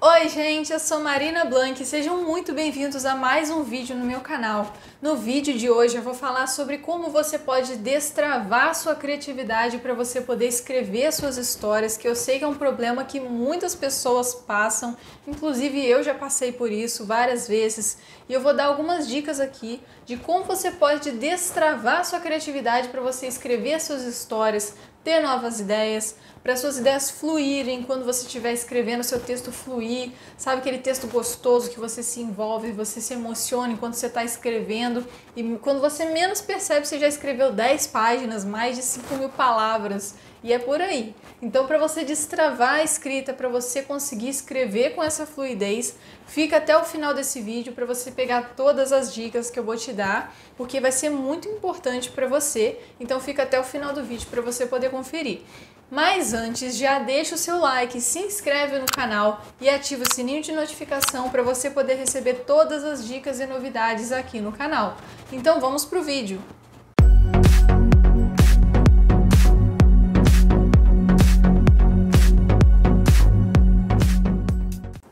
Oi gente, eu sou Marina Blanc e sejam muito bem-vindos a mais um vídeo no meu canal. No vídeo de hoje eu vou falar sobre como você pode destravar sua criatividade para você poder escrever suas histórias, que eu sei que é um problema que muitas pessoas passam, inclusive eu já passei por isso várias vezes, e eu vou dar algumas dicas aqui de como você pode destravar sua criatividade para você escrever suas histórias, ter novas ideias, para suas ideias fluírem quando você estiver escrevendo, seu texto fluir, sabe aquele texto gostoso que você se envolve, você se emociona enquanto você está escrevendo e quando você menos percebe você já escreveu 10 páginas, mais de 5.000 palavras e é por aí. Então para você destravar a escrita, para você conseguir escrever com essa fluidez, fica até o final desse vídeo para você pegar todas as dicas que eu vou te dar, porque vai ser muito importante para você, então fica até o final do vídeo para você poder conferir. Mas antes, já deixa o seu like, se inscreve no canal e ativa o sininho de notificação para você poder receber todas as dicas e novidades aqui no canal. Então vamos pro vídeo!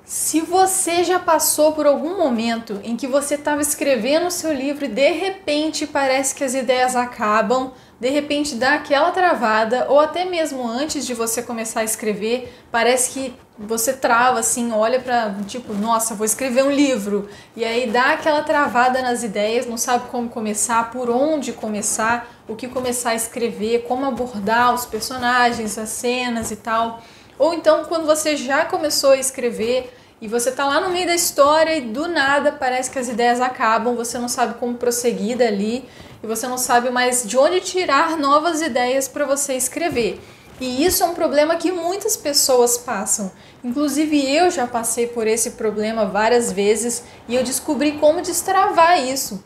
Se você já passou por algum momento em que você estava escrevendo o seu livro e de repente parece que as ideias acabam, de repente dá aquela travada, ou até mesmo antes de você começar a escrever, parece que você trava assim, olha para tipo, nossa, vou escrever um livro, e aí dá aquela travada nas ideias, não sabe como começar, por onde começar, o que começar a escrever, como abordar os personagens, as cenas e tal. Ou então quando você já começou a escrever e você tá lá no meio da história e do nada parece que as ideias acabam, você não sabe como prosseguir dali e você não sabe mais de onde tirar novas ideias para você escrever. E isso é um problema que muitas pessoas passam. Inclusive eu já passei por esse problema várias vezes e eu descobri como destravar isso.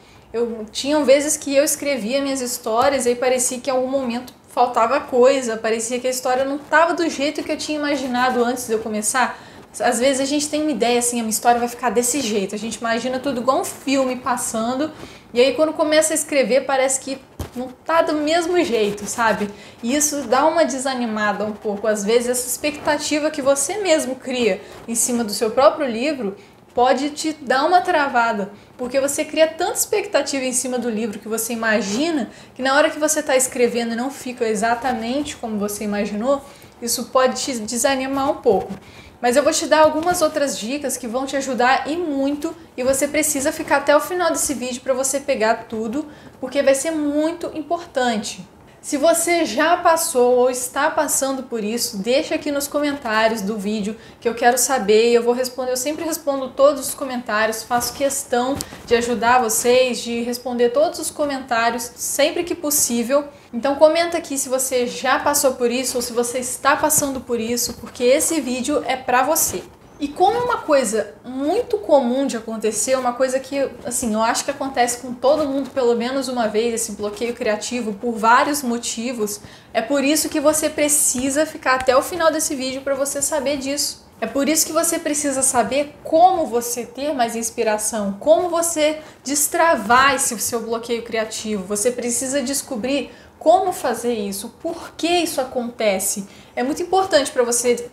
Tinham vezes que eu escrevia minhas histórias e aí parecia que em algum momento faltava coisa, parecia que a história não estava do jeito que eu tinha imaginado antes de eu começar. Às vezes a gente tem uma ideia assim, a minha história vai ficar desse jeito, a gente imagina tudo igual um filme passando, e aí quando começa a escrever parece que não tá do mesmo jeito, sabe? E isso dá uma desanimada um pouco, às vezes essa expectativa que você mesmo cria em cima do seu próprio livro pode te dar uma travada, porque você cria tanta expectativa em cima do livro que você imagina, que na hora que você está escrevendo e não fica exatamente como você imaginou, isso pode te desanimar um pouco. Mas eu vou te dar algumas outras dicas que vão te ajudar e muito, e você precisa ficar até o final desse vídeo para você pegar tudo, porque vai ser muito importante. Se você já passou ou está passando por isso, deixa aqui nos comentários do vídeo que eu quero saber e eu vou responder. Eu sempre respondo todos os comentários, faço questão de ajudar vocês, de responder todos os comentários sempre que possível. Então comenta aqui se você já passou por isso ou se você está passando por isso, porque esse vídeo é pra você. E como é uma coisa muito comum de acontecer, uma coisa que, assim, eu acho que acontece com todo mundo pelo menos uma vez, esse bloqueio criativo, por vários motivos, é por isso que você precisa ficar até o final desse vídeo para você saber disso. É por isso que você precisa saber como você ter mais inspiração, como você destravar esse seu bloqueio criativo. Você precisa descobrir como fazer isso, por que isso acontece. É muito importante para você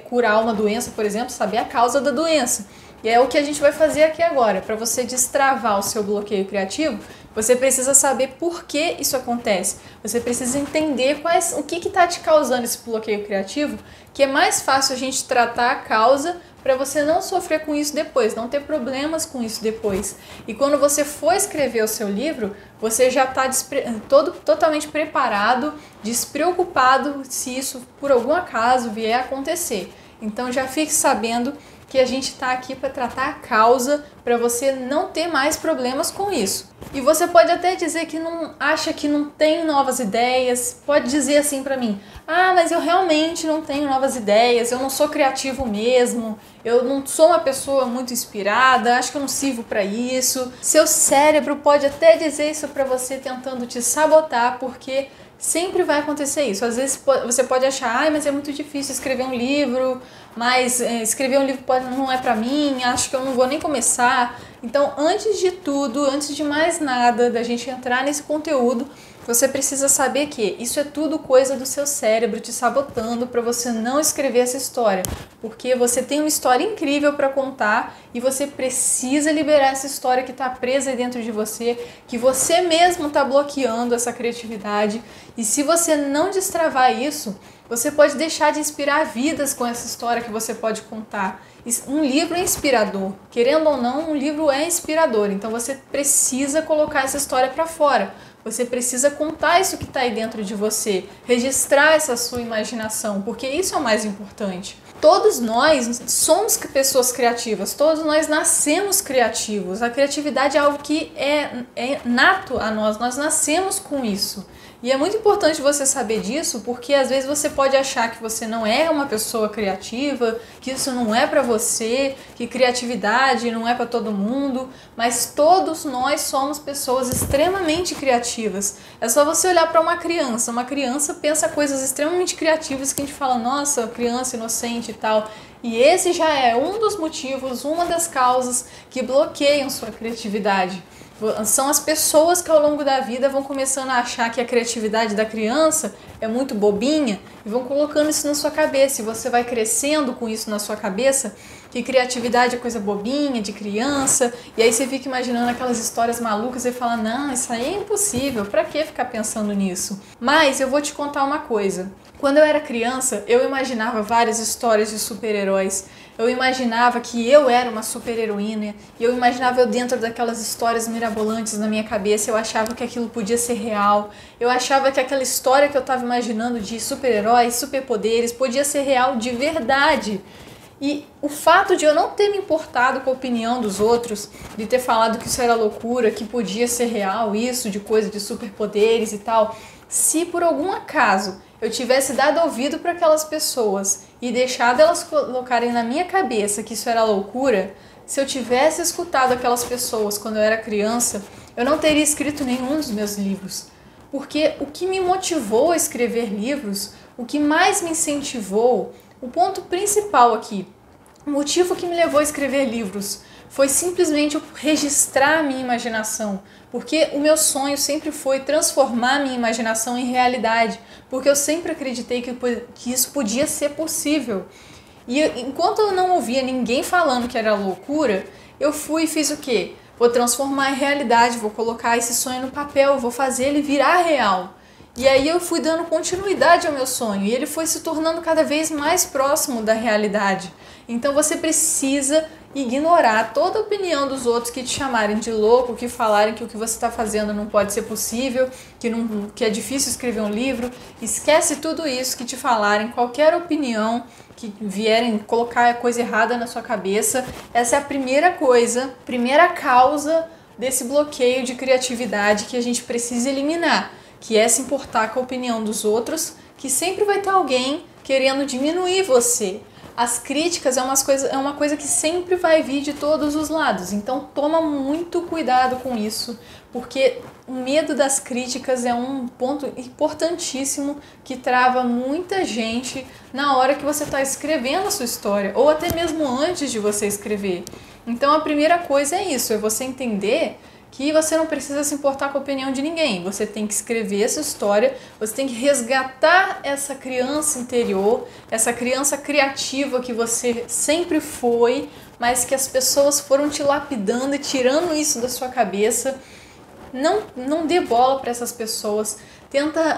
curar uma doença, por exemplo, saber a causa da doença. E é o que a gente vai fazer aqui agora. Para você destravar o seu bloqueio criativo, você precisa saber por que isso acontece. Você precisa entender o que está te causando esse bloqueio criativo, que é mais fácil a gente tratar a causa para você não sofrer com isso depois, não ter problemas com isso depois. E quando você for escrever o seu livro, você já está totalmente preparado, despreocupado se isso por algum acaso vier a acontecer. Então já fique sabendo que a gente está aqui para tratar a causa, para você não ter mais problemas com isso. E você pode até dizer que não acha que não tem novas ideias, pode dizer assim para mim: ah, mas eu realmente não tenho novas ideias, eu não sou criativo mesmo, eu não sou uma pessoa muito inspirada, acho que eu não sirvo para isso. Seu cérebro pode até dizer isso para você, tentando te sabotar, porque sempre vai acontecer isso. Às vezes você pode achar, ai, mas é muito difícil escrever um livro, mas escrever um livro não é pra mim, acho que eu não vou nem começar. Então, antes de tudo, antes de mais nada, da gente entrar nesse conteúdo, você precisa saber que isso é tudo coisa do seu cérebro te sabotando para você não escrever essa história, porque você tem uma história incrível para contar e você precisa liberar essa história que está presa aí dentro de você, que você mesmo está bloqueando essa criatividade. E se você não destravar isso, você pode deixar de inspirar vidas com essa história que você pode contar. Um livro é inspirador, querendo ou não, um livro é inspirador, então você precisa colocar essa história para fora. Você precisa contar isso que está aí dentro de você, registrar essa sua imaginação, porque isso é o mais importante. Todos nós somos pessoas criativas, todos nós nascemos criativos. A criatividade é algo que é nato a nós nascemos com isso. E é muito importante você saber disso, porque às vezes você pode achar que você não é uma pessoa criativa, que isso não é para você, que criatividade não é para todo mundo, mas todos nós somos pessoas extremamente criativas. É só você olhar para uma criança pensa coisas extremamente criativas que a gente fala, nossa, criança inocente e tal. E esse já é um dos motivos, uma das causas que bloqueiam sua criatividade. São as pessoas que ao longo da vida vão começando a achar que a criatividade da criança é muito bobinha e vão colocando isso na sua cabeça. E você vai crescendo com isso na sua cabeça, que criatividade é coisa bobinha, de criança. E aí você fica imaginando aquelas histórias malucas e fala, não, isso aí é impossível, pra que ficar pensando nisso? Mas eu vou te contar uma coisa. Quando eu era criança, eu imaginava várias histórias de super-heróis. Eu imaginava que eu era uma super-heroína e eu imaginava eu dentro daquelas histórias mirabolantes na minha cabeça. Eu achava que aquilo podia ser real. Eu achava que aquela história que eu estava imaginando de super-heróis, superpoderes, podia ser real de verdade. E o fato de eu não ter me importado com a opinião dos outros, de ter falado que isso era loucura, que podia ser real, isso de coisa de superpoderes e tal, se por algum acaso eu tivesse dado ouvido para aquelas pessoas e deixado elas colocarem na minha cabeça que isso era loucura, se eu tivesse escutado aquelas pessoas quando eu era criança, eu não teria escrito nenhum dos meus livros. Porque o que me motivou a escrever livros, o que mais me incentivou, o ponto principal aqui, o motivo que me levou a escrever livros foi simplesmente eu registrar a minha imaginação, porque o meu sonho sempre foi transformar a minha imaginação em realidade, porque eu sempre acreditei que isso podia ser possível. E enquanto eu não ouvia ninguém falando que era loucura, eu fui e fiz o quê? Vou transformar em realidade, vou colocar esse sonho no papel, vou fazer ele virar real. E aí eu fui dando continuidade ao meu sonho e ele foi se tornando cada vez mais próximo da realidade. Então você precisa ignorar toda a opinião dos outros que te chamarem de louco, que falarem que o que você está fazendo não pode ser possível, que é difícil escrever um livro. Esquece tudo isso que te falarem, qualquer opinião que vierem colocar coisa errada na sua cabeça. Essa é a primeira coisa, primeira causa desse bloqueio de criatividade que a gente precisa eliminar, que é se importar com a opinião dos outros, que sempre vai ter alguém querendo diminuir você. As críticas é uma coisa que sempre vai vir de todos os lados, então toma muito cuidado com isso, porque o medo das críticas é um ponto importantíssimo que trava muita gente na hora que você está escrevendo a sua história, ou até mesmo antes de você escrever. Então a primeira coisa é isso, é você entender que você não precisa se importar com a opinião de ninguém. Você tem que escrever essa história, você tem que resgatar essa criança interior, essa criança criativa que você sempre foi, mas que as pessoas foram te lapidando e tirando isso da sua cabeça. Não dê bola para essas pessoas.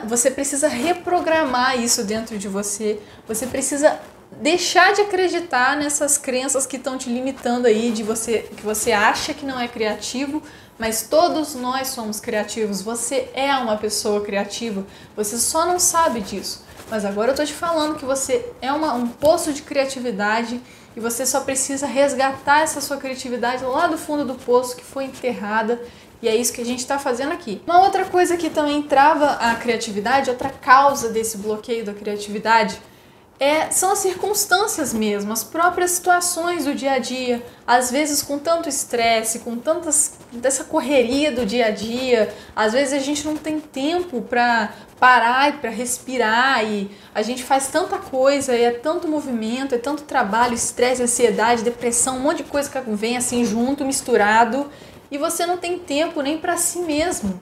Você precisa reprogramar isso dentro de você. Você precisa deixar de acreditar nessas crenças que estão te limitando aí, que você acha que não é criativo, mas todos nós somos criativos. Você é uma pessoa criativa, você só não sabe disso. Mas agora eu tô te falando que você é um poço de criatividade e você só precisa resgatar essa sua criatividade lá do fundo do poço que foi enterrada. E é isso que a gente está fazendo aqui. Uma outra coisa que também trava a criatividade, outra causa desse bloqueio da criatividade, são as circunstâncias mesmo, as próprias situações do dia a dia, às vezes com tanto estresse, com dessa correria do dia a dia, às vezes a gente não tem tempo para parar e para respirar e a gente faz tanta coisa e é tanto movimento, é tanto trabalho, estresse, ansiedade, depressão, um monte de coisa que vem assim junto, misturado e você não tem tempo nem para si mesmo.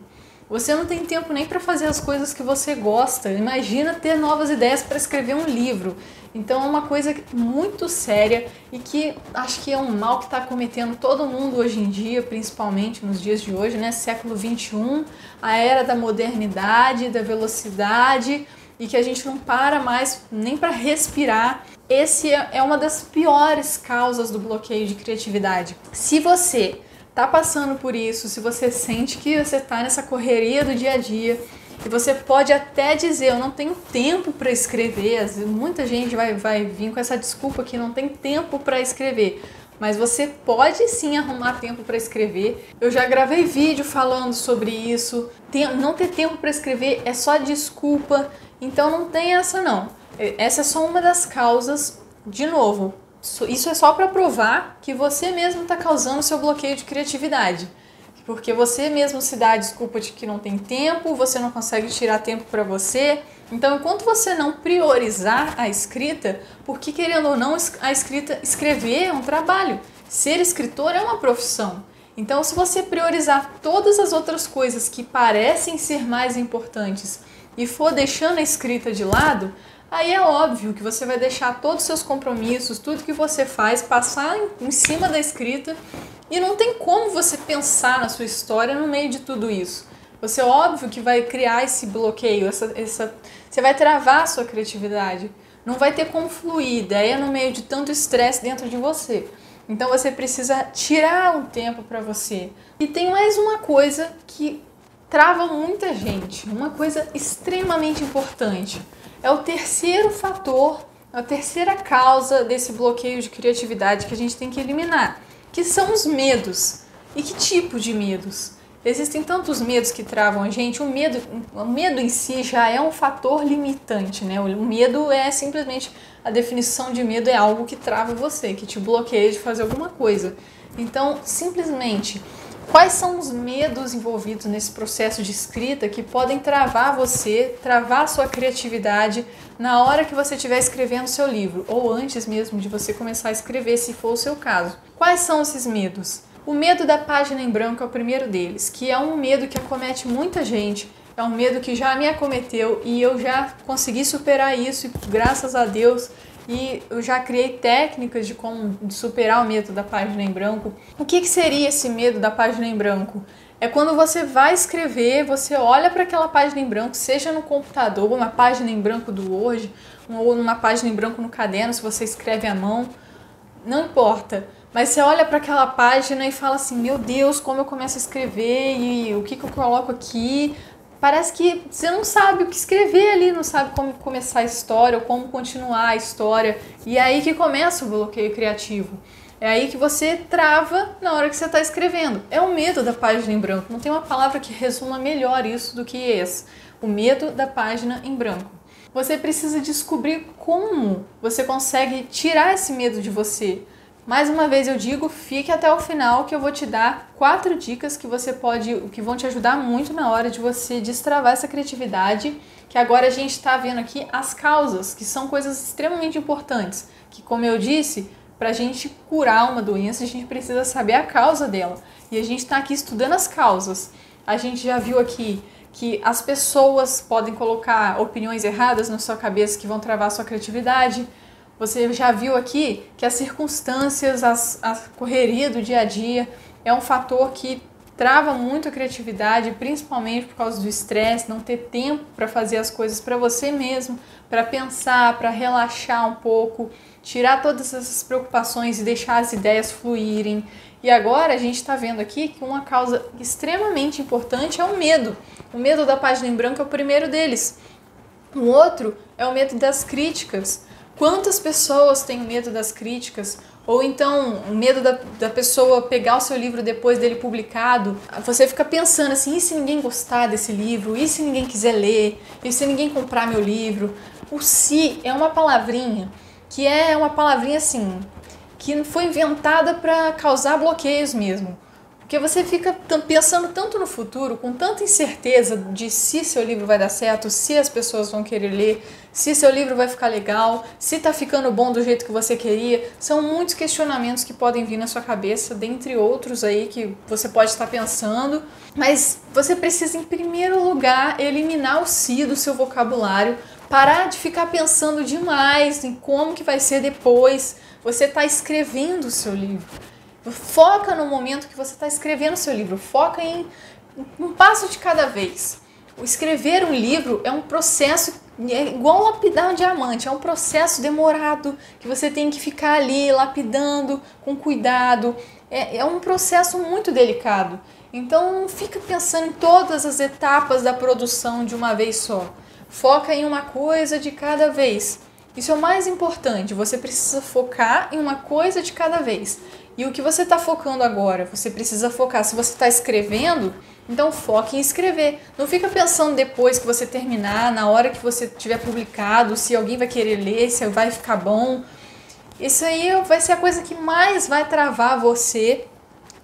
Você não tem tempo nem para fazer as coisas que você gosta. Imagina ter novas ideias para escrever um livro. Então é uma coisa muito séria e que acho que é um mal que está cometendo todo mundo hoje em dia, principalmente nos dias de hoje, né? Século XXI, a era da modernidade, da velocidade, e que a gente não para mais nem para respirar. Esse é uma das piores causas do bloqueio de criatividade. Se você tá passando por isso, se você sente que você tá nessa correria do dia a dia, e você pode até dizer, eu não tenho tempo para escrever, muita gente vai vir com essa desculpa que não tem tempo para escrever, mas você pode sim arrumar tempo para escrever. Eu já gravei vídeo falando sobre isso. Não ter tempo para escrever é só desculpa, então não tem essa não. Essa é só uma das causas, de novo. Isso é só para provar que você mesmo está causando seu bloqueio de criatividade. Porque você mesmo se dá a desculpa de que não tem tempo, você não consegue tirar tempo para você. Então, enquanto você não priorizar a escrita, porque querendo ou não, escrever é um trabalho. Ser escritor é uma profissão. Então, se você priorizar todas as outras coisas que parecem ser mais importantes e for deixando a escrita de lado, aí é óbvio que você vai deixar todos os seus compromissos, tudo que você faz, passar em cima da escrita, e não tem como você pensar na sua história no meio de tudo isso. Você, óbvio, que vai criar esse bloqueio, você vai travar a sua criatividade, não vai ter como fluir ideia no meio de tanto estresse dentro de você. Então você precisa tirar um tempo para você. E tem mais uma coisa que trava muita gente, uma coisa extremamente importante. É o terceiro fator, a terceira causa desse bloqueio de criatividade que a gente tem que eliminar, que são os medos. E que tipo de medos? Existem tantos medos que travam a gente. O medo em si já é um fator limitante, né? O medo é simplesmente, a definição de medo é algo que trava você, que te bloqueia de fazer alguma coisa. Então, simplesmente, quais são os medos envolvidos nesse processo de escrita que podem travar você, travar a sua criatividade na hora que você estiver escrevendo seu livro, ou antes mesmo de você começar a escrever, se for o seu caso? Quais são esses medos? O medo da página em branco é o primeiro deles, que é um medo que acomete muita gente, é um medo que já me acometeu e eu já consegui superar isso, graças a Deus. E eu já criei técnicas de como superar o medo da página em branco. O que seria esse medo da página em branco? É quando você vai escrever, você olha para aquela página em branco, seja no computador, uma página em branco do Word, ou numa página em branco no caderno, se você escreve à mão, não importa. Mas você olha para aquela página e fala assim, meu Deus, como eu começo a escrever e o que eu coloco aqui? Parece que você não sabe o que escrever ali, não sabe como começar a história ou como continuar a história. E é aí que começa o bloqueio criativo. É aí que você trava na hora que você está escrevendo. É o medo da página em branco. Não tem uma palavra que resuma melhor isso do que esse. O medo da página em branco. Você precisa descobrir como você consegue tirar esse medo de você. Mais uma vez eu digo, fique até o final que eu vou te dar 4 dicas que que vão te ajudar muito na hora de você destravar essa criatividade, que agora a gente está vendo aqui as causas, que são coisas extremamente importantes, que como eu disse, para a gente curar uma doença a gente precisa saber a causa dela, e a gente está aqui estudando as causas. A gente já viu aqui que as pessoas podem colocar opiniões erradas na sua cabeça que vão travar a sua criatividade. Você já viu aqui que as circunstâncias, a correria do dia a dia é um fator que trava muito a criatividade, principalmente por causa do estresse, não ter tempo para fazer as coisas para você mesmo, para pensar, para relaxar um pouco, tirar todas essas preocupações e deixar as ideias fluírem. E agora a gente está vendo aqui que uma causa extremamente importante é o medo. O medo da página em branco é o primeiro deles. O outro é o medo das críticas. Quantas pessoas têm medo das críticas? Ou então o medo da pessoa pegar o seu livro depois dele publicado. Você fica pensando assim, e se ninguém gostar desse livro? E se ninguém quiser ler? E se ninguém comprar meu livro? O se é uma palavrinha que é uma palavrinha assim, que foi inventada para causar bloqueios mesmo. Porque você fica pensando tanto no futuro, com tanta incerteza de se seu livro vai dar certo, se as pessoas vão querer ler, se seu livro vai ficar legal, se tá ficando bom do jeito que você queria. São muitos questionamentos que podem vir na sua cabeça, dentre outros aí que você pode estar pensando. Mas você precisa, em primeiro lugar, eliminar o "se" do seu vocabulário, parar de ficar pensando demais em como que vai ser depois. Você está escrevendo o seu livro. Foca no momento que você está escrevendo o seu livro. Foca em um passo de cada vez. O escrever um livro é um processo, é igual lapidar um diamante. É um processo demorado que você tem que ficar ali lapidando com cuidado. É um processo muito delicado. Então não fica pensando em todas as etapas da produção de uma vez só. Foca em uma coisa de cada vez. Isso é o mais importante. Você precisa focar em uma coisa de cada vez. E o que você está focando agora? Você precisa focar. Se você está escrevendo, então foque em escrever. Não fica pensando depois que você terminar, na hora que você tiver publicado, se alguém vai querer ler, se vai ficar bom. Isso aí vai ser a coisa que mais vai travar você,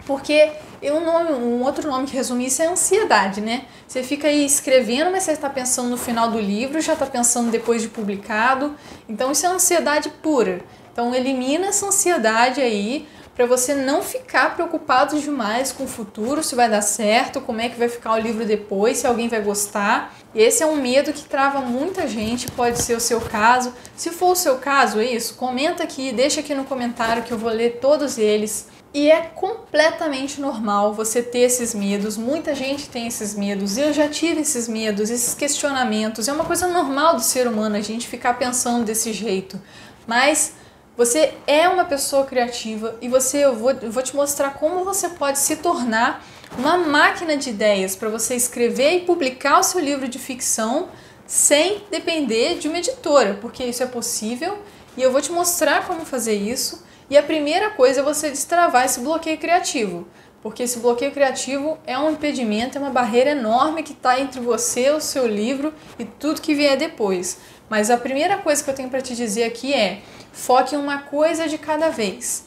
porque um outro nome que resume isso é ansiedade, né? Você fica aí escrevendo, mas você está pensando no final do livro, já está pensando depois de publicado. Então isso é ansiedade pura. Então elimina essa ansiedade aí, para você não ficar preocupado demais com o futuro, se vai dar certo, como é que vai ficar o livro depois, se alguém vai gostar. Esse é um medo que trava muita gente, pode ser o seu caso. Se for o seu caso, é isso, comenta aqui, deixa aqui no comentário que eu vou ler todos eles. E é completamente normal você ter esses medos, muita gente tem esses medos, eu já tive esses medos, esses questionamentos. É uma coisa normal do ser humano a gente ficar pensando desse jeito, mas você é uma pessoa criativa e eu vou te mostrar como você pode se tornar uma máquina de ideias para você escrever e publicar o seu livro de ficção sem depender de uma editora, porque isso é possível e eu vou te mostrar como fazer isso. E a primeira coisa é você destravar esse bloqueio criativo, porque esse bloqueio criativo é um impedimento, é uma barreira enorme que está entre você, o seu livro e tudo que vier depois. Mas a primeira coisa que eu tenho para te dizer aqui é: foque em uma coisa de cada vez.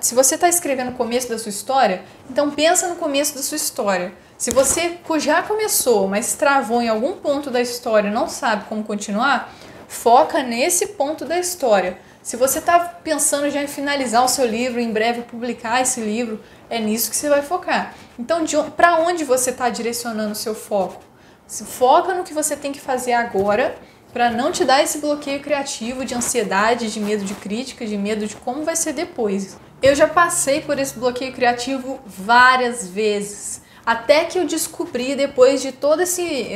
Se você está escrevendo o começo da sua história, então pensa no começo da sua história. Se você já começou, mas travou em algum ponto da história e não sabe como continuar, foca nesse ponto da história. Se você está pensando já em finalizar o seu livro, em breve publicar esse livro, é nisso que você vai focar. Então, para onde você está direcionando o seu foco? Se foca no que você tem que fazer agora, para não te dar esse bloqueio criativo de ansiedade, de medo de crítica, de medo de como vai ser depois. Eu já passei por esse bloqueio criativo várias vezes, até que eu descobri, depois de todo esse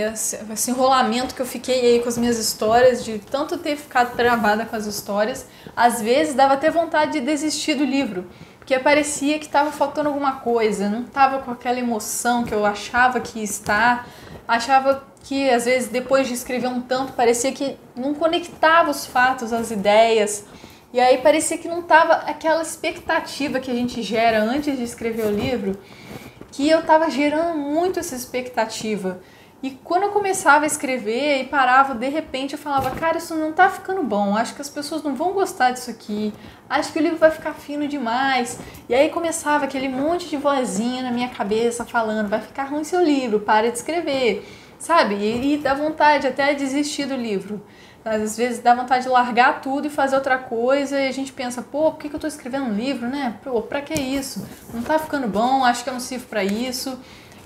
enrolamento que eu fiquei aí com as minhas histórias, de tanto ter ficado travada com as histórias, às vezes dava até vontade de desistir do livro, porque parecia que estava faltando alguma coisa, não estava com aquela emoção que eu achava que ia estar, achava que às vezes depois de escrever um tanto parecia que não conectava os fatos, as ideias, e aí parecia que não estava aquela expectativa que a gente gera antes de escrever o livro, que eu estava gerando muito essa expectativa. E quando eu começava a escrever e parava, de repente eu falava: cara, isso não tá ficando bom, acho que as pessoas não vão gostar disso aqui, acho que o livro vai ficar fino demais. E aí começava aquele monte de vozinha na minha cabeça falando: vai ficar ruim seu livro, para de escrever, sabe? E dá vontade até de desistir do livro. Às vezes dá vontade de largar tudo e fazer outra coisa, e a gente pensa: pô, por que eu tô escrevendo um livro, né? Pô, pra que isso? Não tá ficando bom, acho que eu não sirvo pra isso.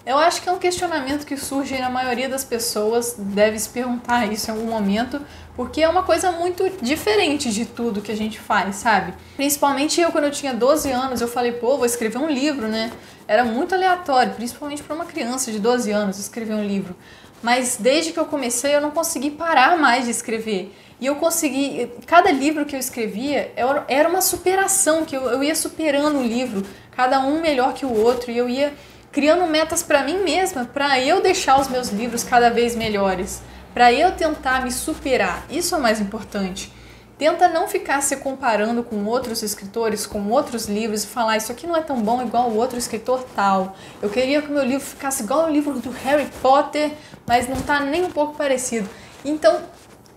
Eu acho que é um questionamento que surge na maioria das pessoas, deve se perguntar isso em algum momento, porque é uma coisa muito diferente de tudo que a gente faz, sabe? Principalmente eu, quando eu tinha 12 anos, eu falei: pô, vou escrever um livro, né? Era muito aleatório, principalmente para uma criança de 12 anos escrever um livro. Mas desde que eu comecei, eu não consegui parar mais de escrever. E eu consegui, cada livro que eu escrevia era uma superação, que eu ia superando o livro, cada um melhor que o outro, e eu ia criando metas para mim mesma, para eu deixar os meus livros cada vez melhores, para eu tentar me superar. Isso é o mais importante. Tenta não ficar se comparando com outros escritores, com outros livros e falar: isso aqui não é tão bom igual o outro escritor tal. Eu queria que o meu livro ficasse igual o livro do Harry Potter, mas não está nem um pouco parecido. Então,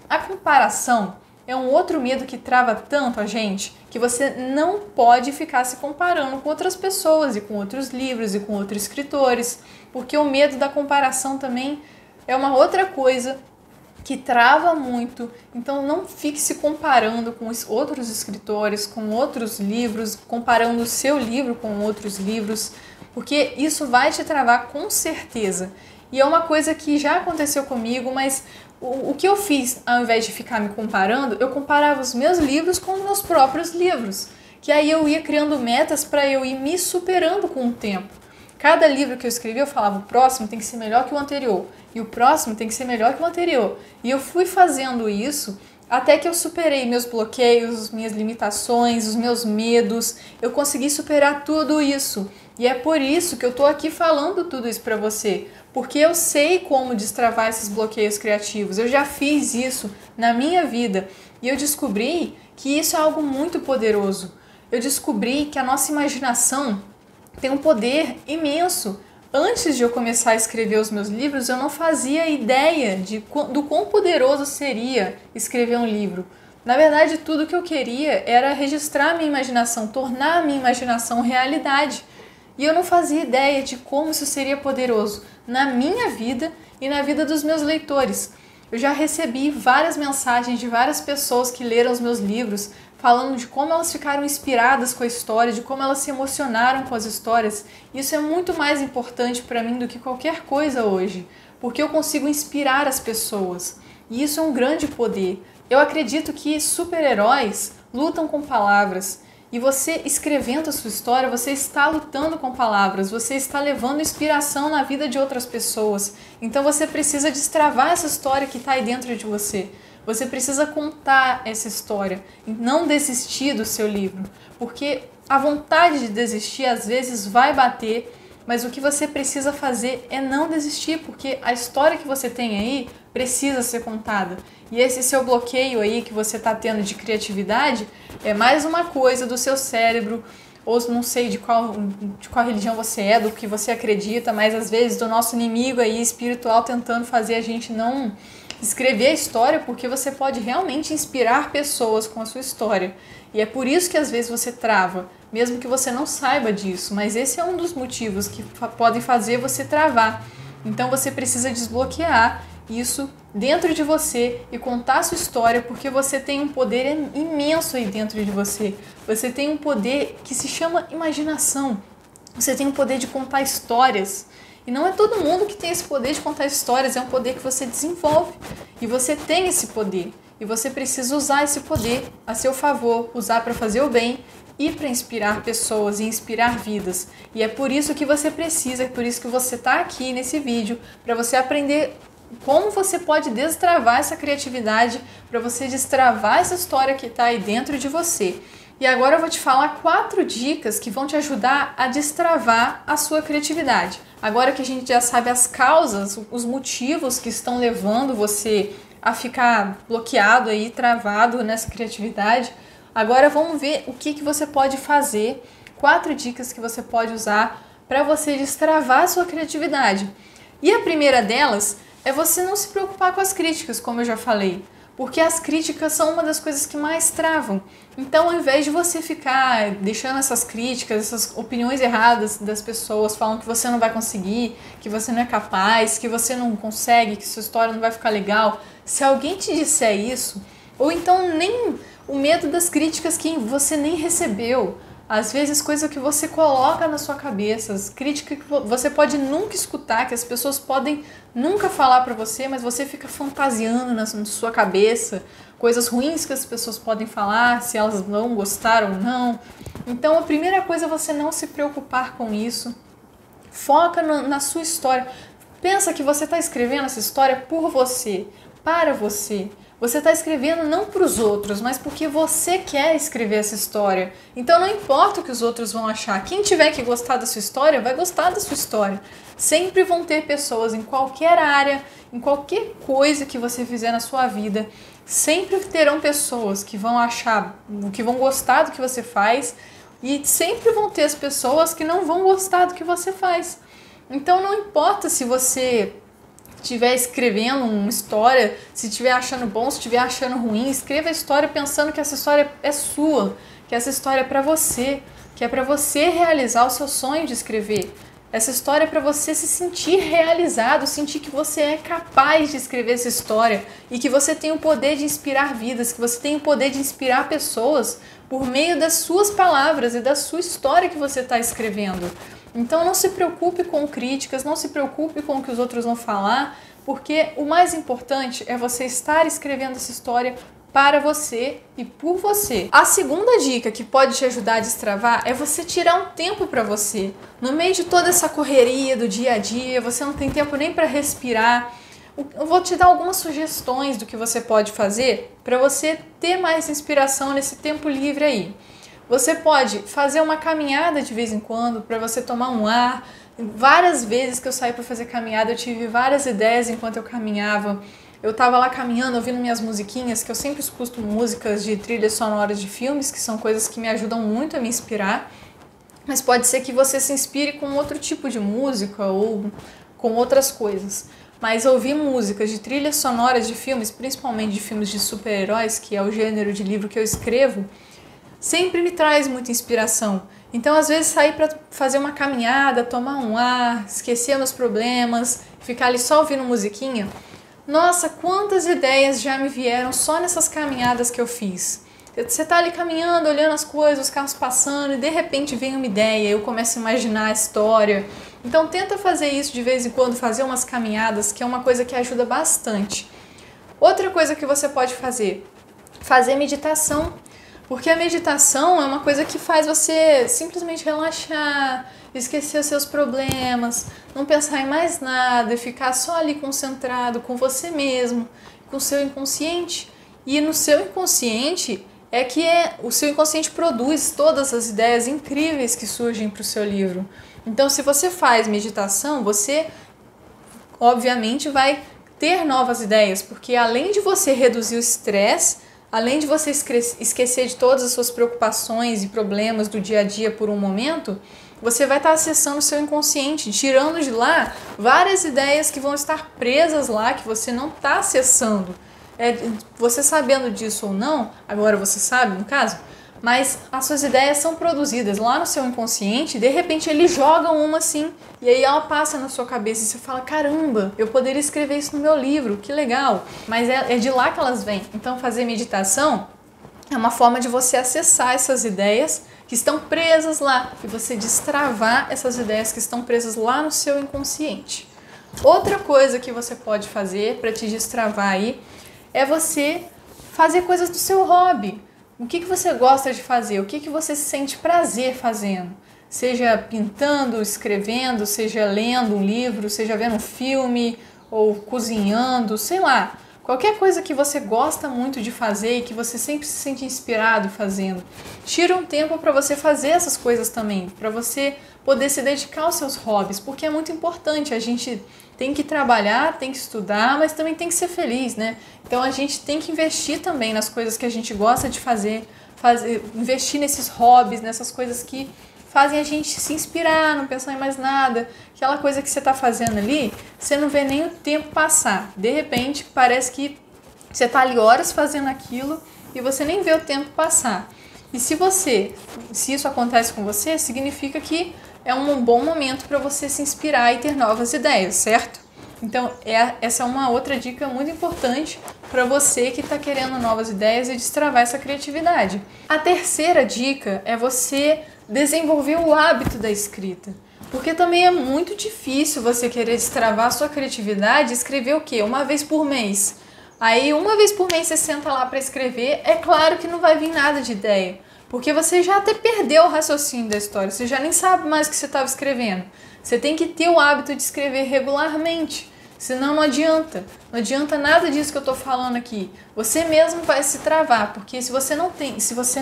a comparação é um outro medo que trava tanto a gente, que você não pode ficar se comparando com outras pessoas e com outros livros e com outros escritores, porque o medo da comparação também é uma outra coisa que trava muito. Então não fique se comparando com os outros escritores, com outros livros, comparando o seu livro com outros livros, porque isso vai te travar com certeza. E é uma coisa que já aconteceu comigo, mas o que eu fiz, ao invés de ficar me comparando, eu comparava os meus livros com os meus próprios livros, que aí eu ia criando metas para eu ir me superando com o tempo. Cada livro que eu escrevi, eu falava, o próximo tem que ser melhor que o anterior, e o próximo tem que ser melhor que o anterior. E eu fui fazendo isso até que eu superei meus bloqueios, minhas limitações, os meus medos, eu consegui superar tudo isso. E é por isso que eu tô aqui falando tudo isso para você, porque eu sei como destravar esses bloqueios criativos, eu já fiz isso na minha vida e eu descobri que isso é algo muito poderoso. Eu descobri que a nossa imaginação tem um poder imenso. Antes de eu começar a escrever os meus livros, eu não fazia ideia do quão poderoso seria escrever um livro. Na verdade, tudo que eu queria era registrar a minha imaginação, tornar a minha imaginação realidade. E eu não fazia ideia de como isso seria poderoso na minha vida e na vida dos meus leitores. Eu já recebi várias mensagens de várias pessoas que leram os meus livros, falando de como elas ficaram inspiradas com a história, de como elas se emocionaram com as histórias. Isso é muito mais importante para mim do que qualquer coisa hoje, porque eu consigo inspirar as pessoas. E isso é um grande poder. Eu acredito que super-heróis lutam com palavras. E você escrevendo a sua história, você está lutando com palavras, você está levando inspiração na vida de outras pessoas. Então você precisa destravar essa história que está aí dentro de você. Você precisa contar essa história e não desistir do seu livro. Porque a vontade de desistir às vezes vai bater, mas o que você precisa fazer é não desistir, porque a história que você tem aí precisa ser contada. E esse seu bloqueio aí que você está tendo de criatividade é mais uma coisa do seu cérebro, ou não sei de qual religião você é, do que você acredita, mas às vezes do nosso inimigo aí espiritual tentando fazer a gente não escrever a história, porque você pode realmente inspirar pessoas com a sua história. E é por isso que às vezes você trava, mesmo que você não saiba disso, mas esse é um dos motivos que podem fazer você travar. Então você precisa desbloquear isso dentro de você e contar a sua história, porque você tem um poder imenso aí dentro de você. Você tem um poder que se chama imaginação. Você tem o poder de contar histórias. E não é todo mundo que tem esse poder de contar histórias, é um poder que você desenvolve. E você tem esse poder. E você precisa usar esse poder a seu favor, usar para fazer o bem e para inspirar pessoas e inspirar vidas. E é por isso que você precisa, é por isso que você está aqui nesse vídeo, para você aprender como você pode destravar essa criatividade, para você destravar essa história que está aí dentro de você. E agora eu vou te falar 4 dicas que vão te ajudar a destravar a sua criatividade. Agora que a gente já sabe as causas, os motivos que estão levando você a ficar bloqueado aí, travado nessa criatividade, agora vamos ver o que você pode fazer, 4 dicas que você pode usar para você destravar a sua criatividade. E a primeira delas é você não se preocupar com as críticas, como eu já falei. Porque as críticas são uma das coisas que mais travam. Então, ao invés de você ficar deixando essas críticas, essas opiniões erradas das pessoas, falando que você não vai conseguir, que você não é capaz, que você não consegue, que sua história não vai ficar legal, se alguém te disser isso, ou então nem o medo das críticas que você nem recebeu, às vezes coisa que você coloca na sua cabeça, as críticas que você pode nunca escutar, que as pessoas podem nunca falar pra você, mas você fica fantasiando na sua cabeça, coisas ruins que as pessoas podem falar, se elas vão gostar ou não. Então a primeira coisa é você não se preocupar com isso, foca na sua história. Pensa que você está escrevendo essa história por você, para você. Você está escrevendo não para os outros, mas porque você quer escrever essa história. Então não importa o que os outros vão achar. Quem tiver que gostar da sua história, vai gostar da sua história. Sempre vão ter pessoas em qualquer área, em qualquer coisa que você fizer na sua vida. Sempre terão pessoas que vão achar, que vão gostar do que você faz. E sempre vão ter as pessoas que não vão gostar do que você faz. Então não importa se você estiver escrevendo uma história, se estiver achando bom, se estiver achando ruim, escreva a história pensando que essa história é sua, que essa história é para você, que é para você realizar o seu sonho de escrever. Essa história é para você se sentir realizado, sentir que você é capaz de escrever essa história e que você tem o poder de inspirar vidas, que você tem o poder de inspirar pessoas por meio das suas palavras e da sua história que você está escrevendo. Então não se preocupe com críticas, não se preocupe com o que os outros vão falar, porque o mais importante é você estar escrevendo essa história para você e por você. A segunda dica que pode te ajudar a destravar é você tirar um tempo para você. No meio de toda essa correria do dia a dia, você não tem tempo nem para respirar. Eu vou te dar algumas sugestões do que você pode fazer para você ter mais inspiração nesse tempo livre aí. Você pode fazer uma caminhada de vez em quando para você tomar um ar. Várias vezes que eu saí para fazer caminhada, eu tive várias ideias enquanto eu caminhava. Eu tava lá caminhando, ouvindo minhas musiquinhas, que eu sempre escuto músicas de trilhas sonoras de filmes, que são coisas que me ajudam muito a me inspirar. Mas pode ser que você se inspire com outro tipo de música ou com outras coisas. Mas ouvir músicas de trilhas sonoras de filmes, principalmente de filmes de super-heróis, que é o gênero de livro que eu escrevo, sempre me traz muita inspiração. Então, às vezes, sair para fazer uma caminhada, tomar um ar, esquecer meus problemas, ficar ali só ouvindo musiquinha. Nossa, quantas ideias já me vieram só nessas caminhadas que eu fiz. Você tá ali caminhando, olhando as coisas, os carros passando e de repente vem uma ideia, eu começo a imaginar a história. Então tenta fazer isso de vez em quando, fazer umas caminhadas, que é uma coisa que ajuda bastante. Outra coisa que você pode fazer meditação. Porque a meditação é uma coisa que faz você simplesmente relaxar, esquecer os seus problemas, não pensar em mais nada e ficar só ali concentrado com você mesmo, com o seu inconsciente. E no seu inconsciente o seu inconsciente produz todas as ideias incríveis que surgem para o seu livro. Então, se você faz meditação, você obviamente vai ter novas ideias, porque além de você reduzir o estresse, além de você esquecer de todas as suas preocupações e problemas do dia a dia por um momento, você vai estar acessando o seu inconsciente, tirando de lá várias ideias que vão estar presas lá, que você não está acessando. Você sabendo disso ou não, agora você sabe no caso, mas as suas ideias são produzidas lá no seu inconsciente, e de repente ele joga uma assim, e aí ela passa na sua cabeça e você fala, caramba, eu poderia escrever isso no meu livro, que legal, mas é de lá que elas vêm. Então fazer meditação é uma forma de você acessar essas ideias que estão presas lá, e você destravar essas ideias que estão presas lá no seu inconsciente. Outra coisa que você pode fazer para te destravar aí é você fazer coisas do seu hobby. O que você gosta de fazer? O que você sente prazer fazendo? Seja pintando, escrevendo, seja lendo um livro, seja vendo um filme ou cozinhando, sei lá. Qualquer coisa que você gosta muito de fazer e que você sempre se sente inspirado fazendo. Tira um tempo para você fazer essas coisas também, para você poder se dedicar aos seus hobbies, porque é muito importante. A gente tem que trabalhar, tem que estudar, mas também tem que ser feliz, né? Então a gente tem que investir também nas coisas que a gente gosta de fazer, investir nesses hobbies, nessas coisas que fazem a gente se inspirar, não pensar em mais nada. Aquela coisa que você está fazendo ali, você não vê nem o tempo passar. De repente, parece que você está ali horas fazendo aquilo e você nem vê o tempo passar. E se isso acontece com você, significa que é um bom momento para você se inspirar e ter novas ideias, certo? Então, essa é uma outra dica muito importante para você que está querendo novas ideias e destravar essa criatividade. A terceira dica é você desenvolver o hábito da escrita. Porque também é muito difícil você querer destravar a sua criatividade e escrever o quê? Uma vez por mês. Aí, uma vez por mês você senta lá para escrever, é claro que não vai vir nada de ideia. Porque você já até perdeu o raciocínio da história, você já nem sabe mais o que você estava escrevendo. Você tem que ter o hábito de escrever regularmente, senão não adianta. Não adianta nada disso que eu estou falando aqui. Você mesmo vai se travar, porque se você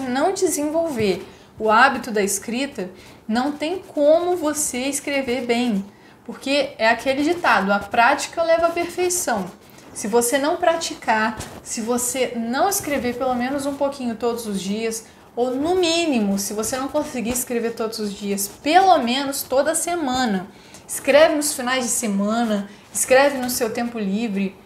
não desenvolver o hábito da escrita, não tem como você escrever bem. Porque é aquele ditado, a prática leva à perfeição. Se você não praticar, se você não escrever pelo menos um pouquinho todos os dias, ou no mínimo, se você não conseguir escrever todos os dias, pelo menos toda semana. Escreve nos finais de semana, escreve no seu tempo livre,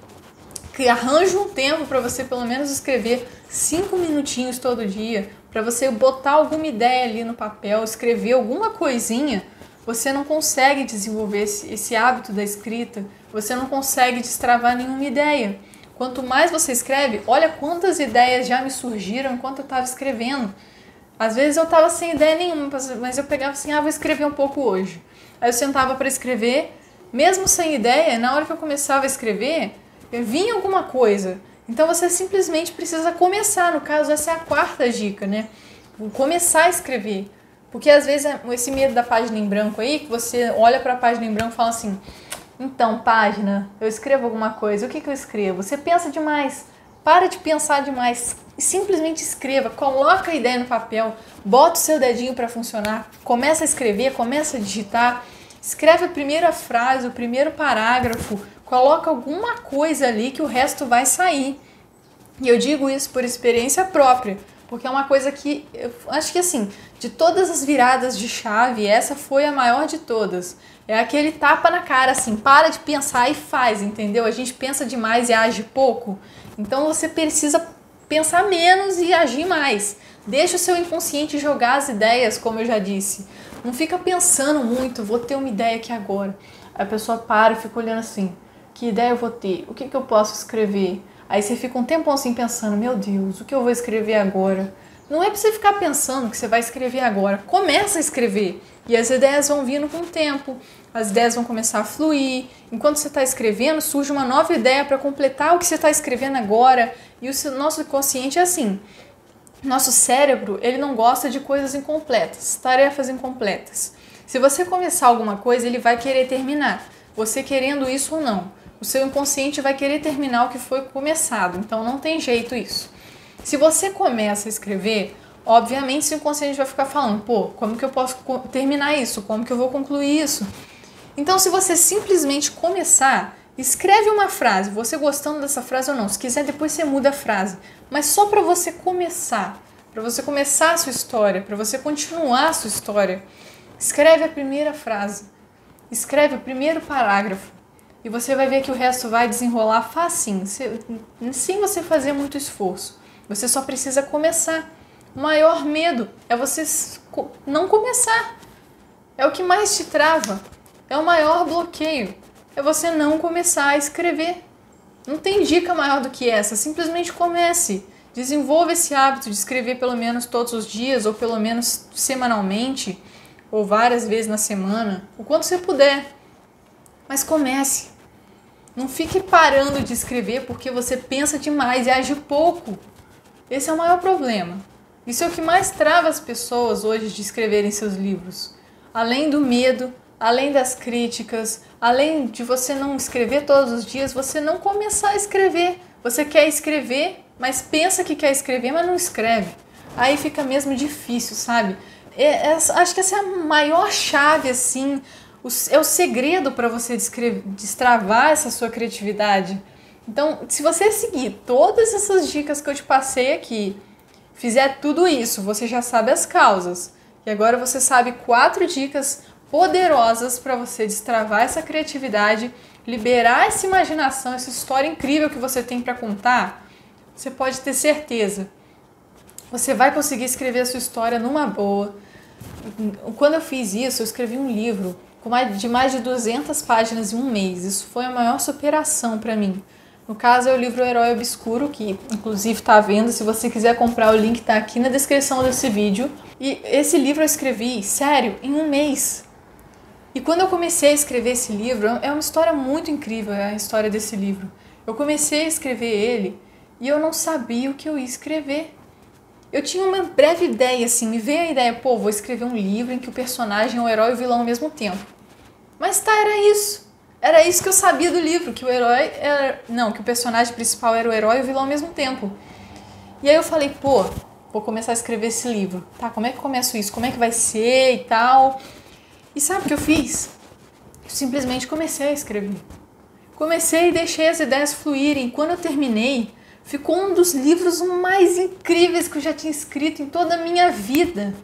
que arranja um tempo para você pelo menos escrever 5 minutinhos todo dia, para você botar alguma ideia ali no papel, escrever alguma coisinha, você não consegue desenvolver esse hábito da escrita, você não consegue destravar nenhuma ideia. Quanto mais você escreve, olha quantas ideias já me surgiram enquanto eu estava escrevendo. Às vezes eu estava sem ideia nenhuma, mas eu pegava assim, vou escrever um pouco hoje. Aí eu sentava para escrever, mesmo sem ideia, na hora que eu começava a escrever, vinha alguma coisa. Então você simplesmente precisa começar, no caso essa é a quarta dica, né? Começar a escrever. Porque às vezes esse medo da página em branco aí, que você olha para a página em branco e fala assim, então página, eu escrevo alguma coisa, o que eu escrevo? Você pensa demais, para de pensar demais, simplesmente escreva, coloca a ideia no papel, bota o seu dedinho para funcionar, começa a escrever, começa a digitar, escreve a primeira frase, o primeiro parágrafo, coloca alguma coisa ali que o resto vai sair. E eu digo isso por experiência própria, porque é uma coisa que eu acho que assim, de todas as viradas de chave, essa foi a maior de todas. É aquele tapa na cara, assim, para de pensar e faz, entendeu? A gente pensa demais e age pouco, então você precisa pensar menos e agir mais. Deixa o seu inconsciente jogar as ideias, como eu já disse. Não fica pensando muito, vou ter uma ideia aqui agora. A pessoa para e fica olhando assim, que ideia eu vou ter? O que eu posso escrever? Aí você fica um tempão assim pensando, meu Deus, o que eu vou escrever agora? Não é pra você ficar pensando que você vai escrever agora. Começa a escrever. E as ideias vão vindo com o tempo. As ideias vão começar a fluir. Enquanto você está escrevendo, surge uma nova ideia para completar o que você está escrevendo agora. E o nosso inconsciente é assim. Nosso cérebro, ele não gosta de coisas incompletas, tarefas incompletas. Se você começar alguma coisa, ele vai querer terminar. Você querendo isso ou não. O seu inconsciente vai querer terminar o que foi começado. Então não tem jeito isso. Se você começa a escrever, obviamente seu inconsciente vai ficar falando, pô, como que eu posso terminar isso? Como que eu vou concluir isso? Então se você simplesmente começar, escreve uma frase, você gostando dessa frase ou não. Se quiser depois você muda a frase. Mas só para você começar a sua história, para você continuar a sua história, escreve a primeira frase, escreve o primeiro parágrafo e você vai ver que o resto vai desenrolar facinho, sem você fazer muito esforço. Você só precisa começar. O maior medo é você não começar. É o que mais te trava. É o maior bloqueio. É você não começar a escrever. Não tem dica maior do que essa. Simplesmente comece. Desenvolva esse hábito de escrever pelo menos todos os dias, ou pelo menos semanalmente, ou várias vezes na semana, o quanto você puder. Mas comece. Não fique parando de escrever porque você pensa demais e age pouco. Esse é o maior problema. Isso é o que mais trava as pessoas hoje de escreverem seus livros. Além do medo, além das críticas, além de você não escrever todos os dias, você não começar a escrever. Você quer escrever, mas pensa que quer escrever, mas não escreve. Aí fica mesmo difícil, sabe? Acho que essa é a maior chave, assim, é o segredo para você destravar essa sua criatividade. Então, se você seguir todas essas dicas que eu te passei aqui, fizer tudo isso, você já sabe as causas. E agora você sabe 4 dicas poderosas para você destravar essa criatividade, liberar essa imaginação, essa história incrível que você tem para contar. Você pode ter certeza. Você vai conseguir escrever a sua história numa boa. Quando eu fiz isso, eu escrevi um livro de mais de 200 páginas em um mês. Isso foi a maior superação para mim. No caso, é o livro O Herói Obscuro, que inclusive está à venda. Se você quiser comprar, o link está aqui na descrição desse vídeo. E esse livro eu escrevi, sério, em um mês. E quando eu comecei a escrever esse livro, é uma história muito incrível, a história desse livro. Eu comecei a escrever ele e eu não sabia o que eu ia escrever. Eu tinha uma breve ideia, assim, me veio a ideia, pô, vou escrever um livro em que o personagem é o herói e o vilão ao mesmo tempo. Mas tá, era isso. Era isso que eu sabia do livro, que o herói era... Não, que o personagem principal era o herói e o vilão ao mesmo tempo. E aí eu falei, pô, vou começar a escrever esse livro. Tá, como é que eu começo isso? Como é que vai ser e tal? E sabe o que eu fiz? Eu simplesmente comecei a escrever. Comecei e deixei as ideias fluírem. Quando eu terminei, ficou um dos livros mais incríveis que eu já tinha escrito em toda a minha vida.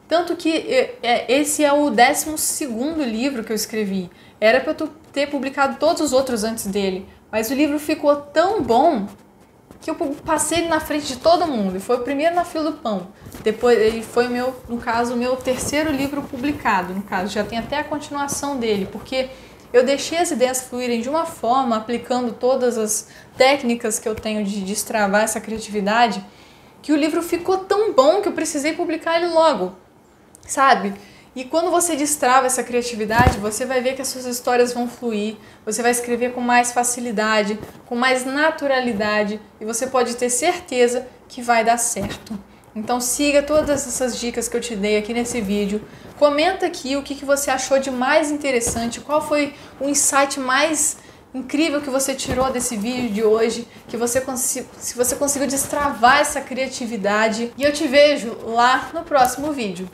Tanto que esse é o 12º livro que eu escrevi. Era para eu ter publicado todos os outros antes dele. Mas o livro ficou tão bom que eu passei ele na frente de todo mundo. Ele foi o primeiro na fila do pão. Depois ele foi no caso, o meu terceiro livro publicado, no caso, já tem até a continuação dele, porque eu deixei as ideias fluírem de uma forma, aplicando todas as técnicas que eu tenho de destravar essa criatividade, que o livro ficou tão bom que eu precisei publicar ele logo, sabe? E quando você destrava essa criatividade, você vai ver que as suas histórias vão fluir, você vai escrever com mais facilidade, com mais naturalidade, e você pode ter certeza que vai dar certo. Então siga todas essas dicas que eu te dei aqui nesse vídeo, comenta aqui o que você achou de mais interessante, qual foi o insight mais incrível que você tirou desse vídeo de hoje, se você conseguiu destravar essa criatividade, e eu te vejo lá no próximo vídeo.